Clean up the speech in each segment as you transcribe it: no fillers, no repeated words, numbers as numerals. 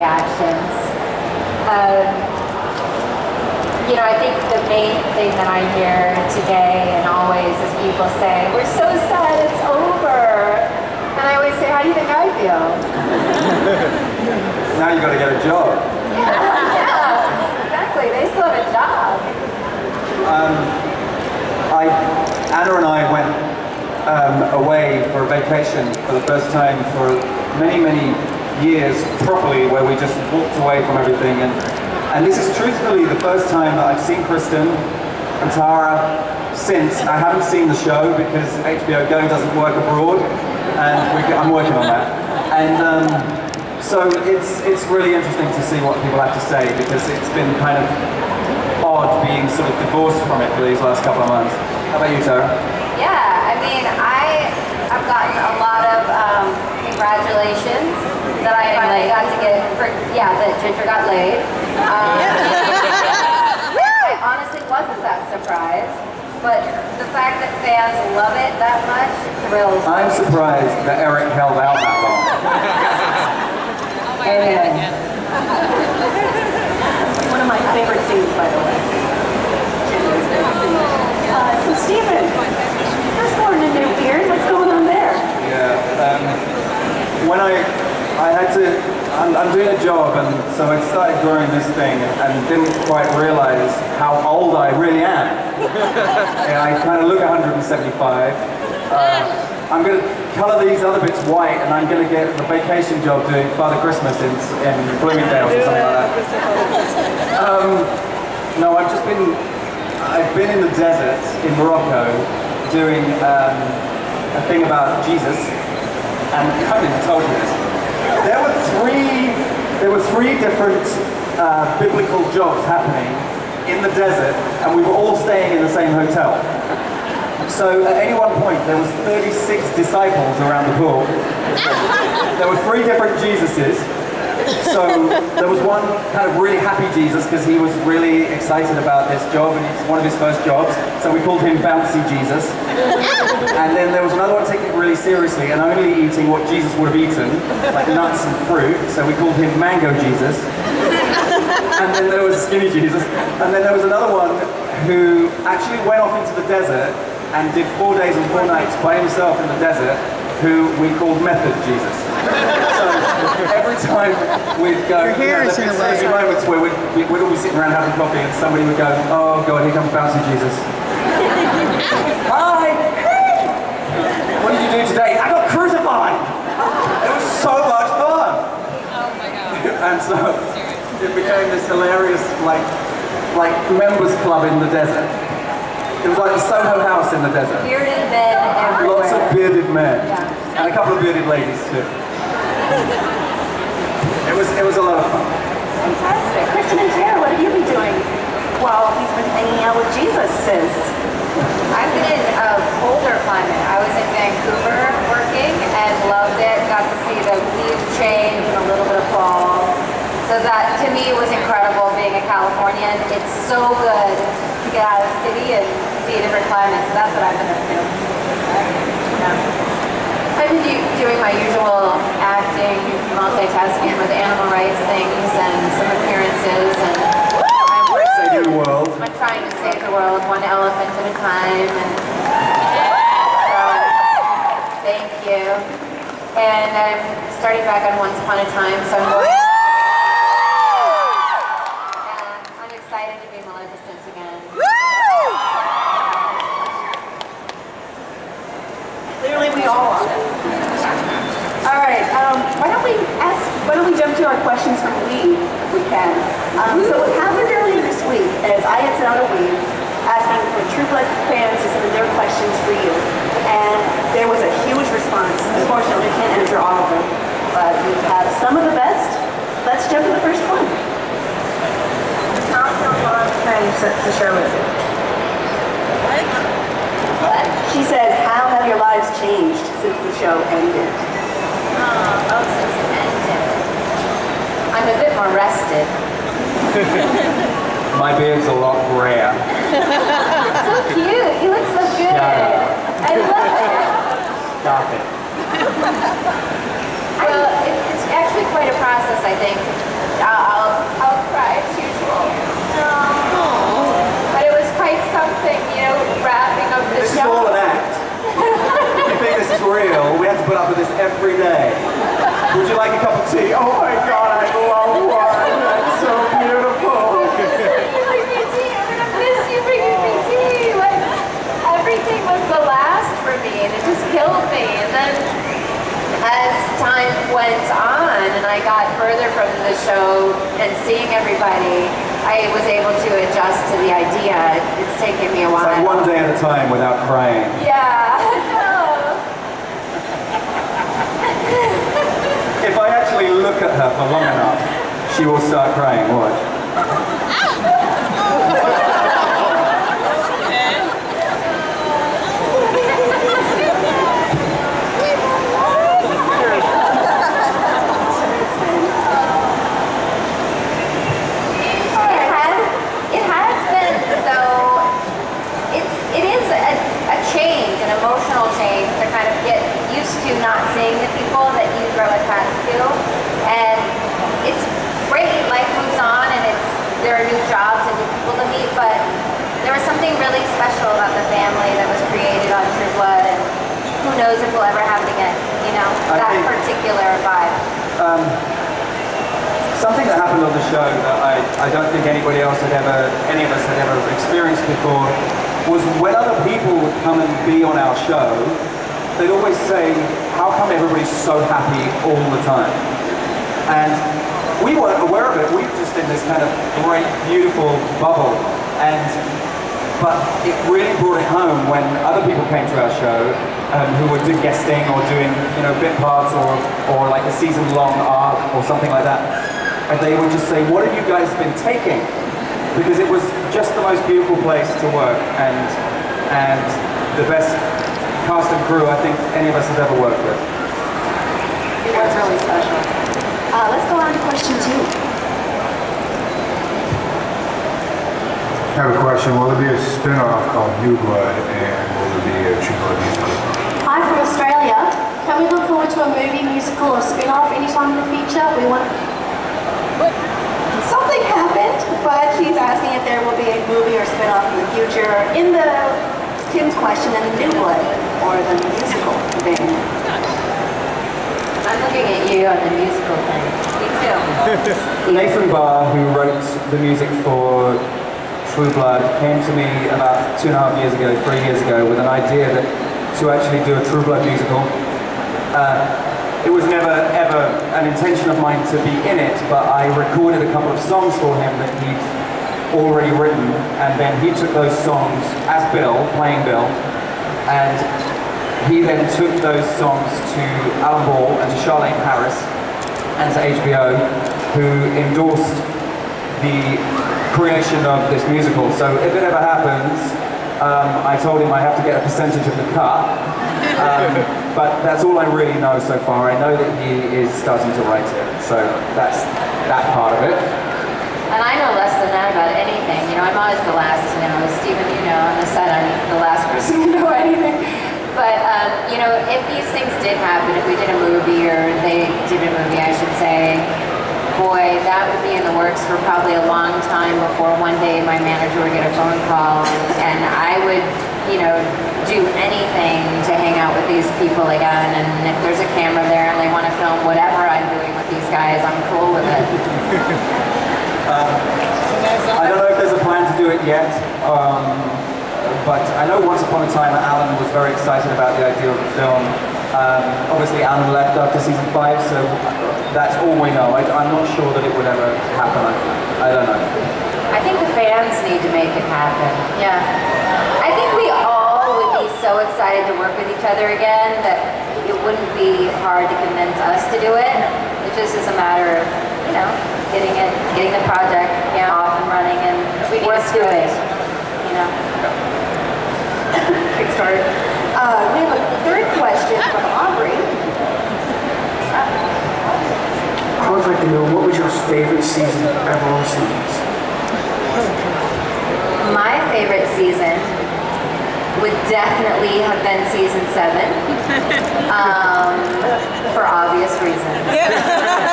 reactions. I think the main thing that I hear today and always is people say, "We're so sad it's over." And I always say, "How do you think I feel?" Now you got to get a job. Yeah, exactly. They still have a job. Anna and I went away for a vacation for the first time for many, many years properly, where we just walked away from everything. And this is truthfully the first time that I've seen Kristin and Tara since. I haven't seen the show because HBO Go doesn't work abroad, and I'm working on that. And so it's really interesting to see what people have to say, because it's been kind of odd being sort of divorced from it for these last couple of months. How about you, Tara? Yeah, I mean, I've gotten a lot of congratulations that I finally got to get, that Ginger got laid. I honestly wasn't that surprised, but the fact that fans love it that much thrills me. I'm surprised that Eric held out that long. Amen. One of my favorite scenes, by the way. So Stephen, you're sporting a new beard. What's going on there? Yeah. When I had to, I'm doing a job, and so I started growing this thing and didn't quite realize how old I really am. Yeah, I kind of look 175. I'm going to colour these other bits white, and I'm going to get the vacation job doing Father Christmas in Bloomingdale's or something like that. No, I've been in the desert in Morocco doing a thing about Jesus, and Conan told me this. There were three different biblical jobs happening in the desert, and we were all staying in the same hotel. So at any one point, there was 36 disciples around the pool. There were three different Jesuses. So there was one kind of really happy Jesus, because he was really excited about this job, and it's one of his first jobs. So we called him Bouncy Jesus. And then there was another one taking it really seriously and only eating what Jesus would have eaten, like nuts and fruit. So we called him Mango Jesus. And then there was Skinny Jesus. And then there was another one who actually went off into the desert and did 4 days and 4 nights by himself in the desert, who we called Method Jesus. So every time we'd go, there'd be moments where we'd all be sitting around having coffee, and somebody would go, "Oh God, here comes Bouncy Jesus." "Hi! Hey! What did you do today?" "I got crucified!" It was so much fun! Oh my God. And so it became this hilarious, like members club in the desert. It was like the Soho House in the desert. Bearded men everywhere. Lots of bearded men. Yeah. And a couple of bearded ladies too. It was a lot of fun. Fantastic. Kristin and Tara, what have you been doing while he's been hanging out with Jesus since? I've been in a colder climate. I was in Vancouver working and loved it. Got to see the leaves change and a little bit of fall. So that, to me, was incredible being a Californian. It's so good to get out of the city and see different climates. So that's what I've been up to. Yeah. I've been doing my usual acting, multitasking with animal rights things and some appearances. And Save the world. I'm trying to save the world one elephant at a time. And so, thank you. And I'm starting back on Once Upon a Time, so I'm going. And I'm excited to be Maleficent again. Clearly we all are. All right, why don't we jump to our questions from Weave, if we can. So what happened earlier this week is I had sent out a Weave asking for True Blood fans to send in their questions for you. And there was a huge response. Unfortunately, we can't answer all of them, but we have some of the best. Let's jump to the first one. How long time since the show ended? What? She says, how have your lives changed since the show ended? Oh, since it ended. I'm a bit more rested. My beard's a lot grayer. So cute. You look so good. I love it. Stop it. Well, it's actually quite a process, I think. I'll cry as usual. But it was quite something, you know, wrapping up the This is show. all an act. If you think this is real, we have to put up with this every day. Would you like a cup of tea? Oh my God, I love wine. That's so beautiful. Bring me tea. I'm gonna miss you bringing me tea. Like, everything was the last for me, and it just killed me. And then, as time went on, and I got further from the show and seeing everybody, I was able to adjust to the idea. It's taken me a while. It's like one day at a time without crying. Yeah. No. If I actually look at her for long enough, she will start crying. Watch. It has been so. It is a change, an emotional change to kind of get used to not seeing the people that you grow attached to, and it's great. Life moves on, and there are new jobs and new people to meet. But there was something really special about the family that was created on True Blood, and who knows if we'll ever have it again. You know, that particular vibe. Something that happened on the show that I don't think any of us had ever experienced before was when other people would come and be on our show, they'd always say, how come everybody's so happy all the time? And we weren't aware of it. We were just in this kind of great, beautiful bubble. But it really brought it home when other people came to our show who were doing guesting or doing, you know, bit parts or like a season-long arc or something like that. And they would just say, what have you guys been taking? Because it was just the most beautiful place to work and the best cast and crew I think any of us has ever worked with. It was really special. Let's go on to question 2. I have a question. Will there be a spin-off called New Blood, and will there be a True Blood musical? Hi from Australia. Can we look forward to a movie, musical, or spin-off anytime in the future? We want. Something happened, but she's asking if there will be a movie or spin-off in the future in the Tim's question in the New Blood or the musical vein. I'm looking at you on the musical thing. Me too. Nathan Barr, who wrote the music for True Blood, came to me about 2.5 years ago, 3 years ago, with an idea to actually do a True Blood musical. It was never ever an intention of mine to be in it, but I recorded a couple of songs for him that he'd already written, and then he took those songs as Bill, playing Bill, and he then took those songs to Alan Ball and to Charlene Harris and to HBO, who endorsed the creation of this musical. So if it ever happens, I told him I have to get a percentage of the cut. But that's all I really know so far. I know that he is starting to write it, so that's that part of it. And I know less than that about anything. You know, I'm always the last to know. Stephen, you know, on the set, I'm the last person to know anything. But, you know, if these things did happen, if we did a movie, or they did a movie, I should say, boy, that would be in the works for probably a long time before one day my manager would get a phone call, and I would, you know, do anything to hang out with these people again. And if there's a camera there and they want to film whatever I'm doing with these guys, I'm cool with it. I don't know if there's a plan to do it yet, but I know once upon a time Alan was very excited about the idea of the film. Obviously Alan left after season 5, so that's all we know. I'm not sure that it would ever happen. I don't know. I think the fans need to make it happen. Yeah. I think we all would be so excited to work with each other again that it wouldn't be hard to convince us to do it. It just is a matter of, you know, getting the project, you know, off and running, and we work through it. You know. Great start. We have a third question from Aubrey. I would like to know, what was your favorite season ever on series? My favorite season would definitely have been season 7, for obvious reasons.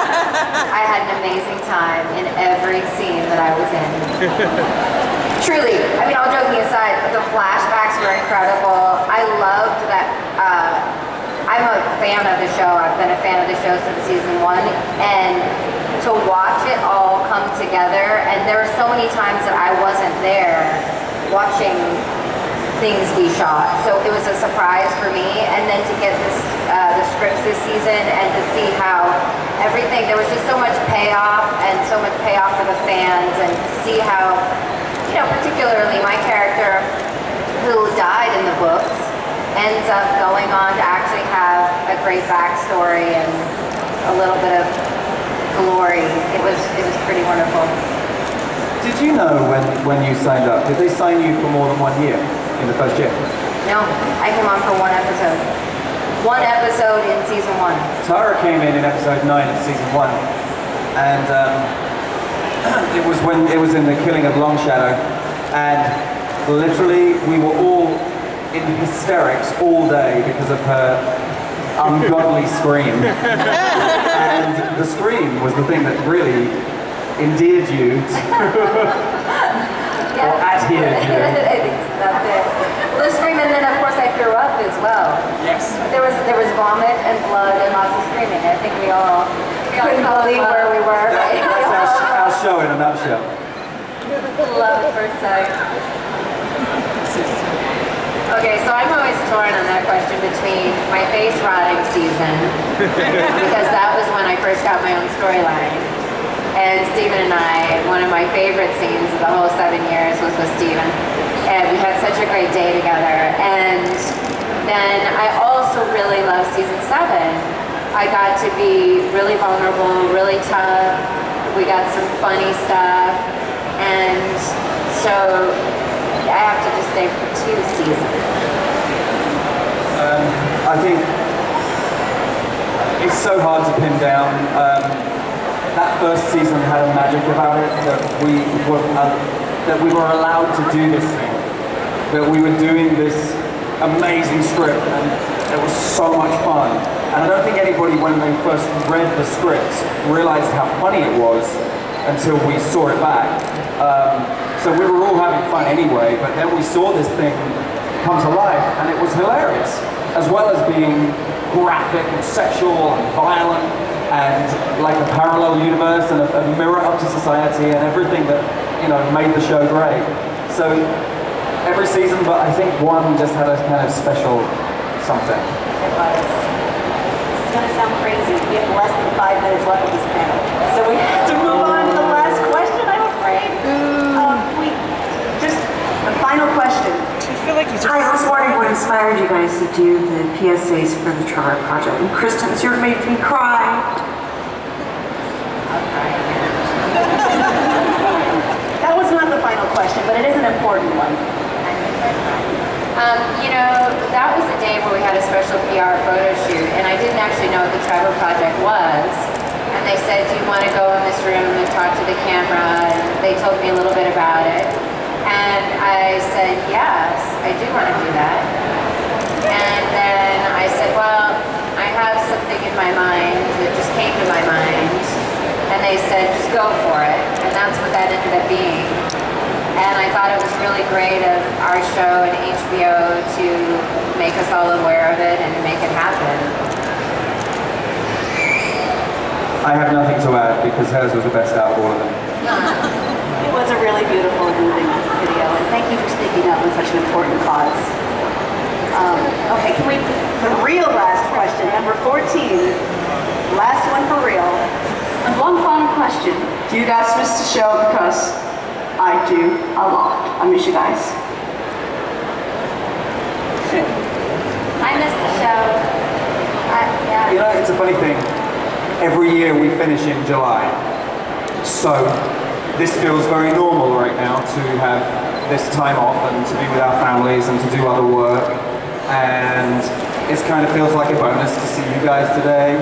I had an amazing time in every scene that I was in. Truly, I mean, all joking aside, the flashbacks were incredible. I loved that. I'm a fan of the show. I've been a fan of the show since season 1, and to watch it all come together, and there were so many times that I wasn't there watching things be shot, so it was a surprise for me. And then to get this the scripts this season and to see how everything, there was just so much payoff and so much payoff for the fans, and to see how, you know, particularly my character who died in the books ends up going on to actually have a great backstory and a little bit of glory. It was pretty wonderful. Did you know when you signed up, did they sign you for more than 1 year in the first year? No, I came on for 1 episode. 1 episode in season 1. Tara came in episode 9 of season 1, and it was in the killing of Long Shadow, and literally we were all in hysterics all day because of her ungodly scream. And the scream was the thing that really endeared you to, or adhered you. That's it. The scream, and then of course I threw up as well. Yes. There was vomit and blood and lots of screaming. I think we all couldn't believe where we were. Right? That's our show in a nutshell. Love at first sight. Okay, so I'm always torn on that question between my face rotting season, because that was when I first got my own storyline. And Stephen and I, one of my favorite scenes of the whole 7 years was with Stephen. And we had such a great day together. And then I also really love season 7. I got to be really vulnerable, really tough. We got some funny stuff. And so I have to just say for 2 seasons. I think it's so hard to pin down. That first season had a magic about it that we were allowed to do this thing. That we were doing this amazing script, and it was so much fun. And I don't think anybody, when they first read the script, realized how funny it was until we saw it back. So we were all having fun anyway, but then we saw this thing come to life, and it was hilarious, as well as being graphic and sexual and violent, and like a parallel universe and a mirror up to society and everything that, you know, made the show great. So every season, but I think 1 just had a kind of special something. It was. This is going to sound crazy. We have less than 5 minutes left of this panel, so we have to move on to the last question, I'm afraid. Just the final question. Hi, I was wondering what inspired you guys to do the PSAs for the Trevor Project. And Kristin, you made me cry. That was not the final question, but it is an important one. You know, that was the day where we had a special PR photo shoot, and I didn't actually know what the Trevor Project was. And they said, do you want to go in this room and talk to the camera? And they told me a little bit about it. And I said, yes, I do want to do that. And then I said, well, I have something in my mind that just came to my mind. And they said, just go for it. And that's what that ended up being. And I thought it was really great of our show and HBO to make us all aware of it and make it happen. I have nothing to add because hers was the best out of all of them. It was a really beautiful and moving video, and thank you for speaking up on such an important cause. Okay, the real last question, number 14, last one for real. And one final question. Do you guys miss the show? Because I do a lot. I miss you guys. I missed the show. Yeah. You know, it's a funny thing. Every year we finish in July. So this feels very normal right now to have this time off and to be with our families and to do other work. And it kind of feels like a bonus to see you guys today.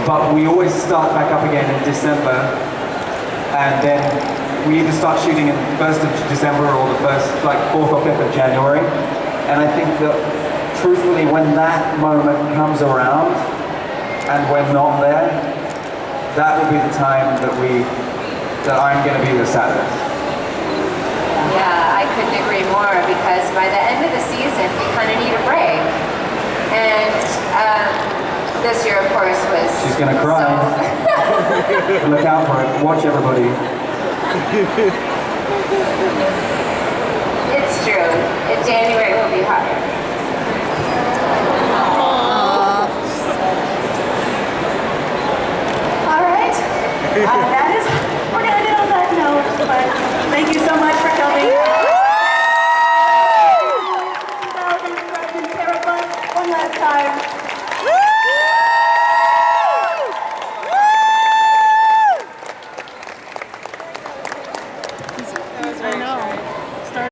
But we always start back up again in December. And then we either start shooting in the 1st of December or the 1st, like 4th or 5th of January. And I think that truthfully, when that moment comes around, and we're not there, that will be the time that I'm going to be the saddest. Yeah, I couldn't agree more because by the end of the season, we kind of need a break. And this year, of course, was. She's going to cry. So Look out for it. Watch everybody. it's true. January will be hard. All right. That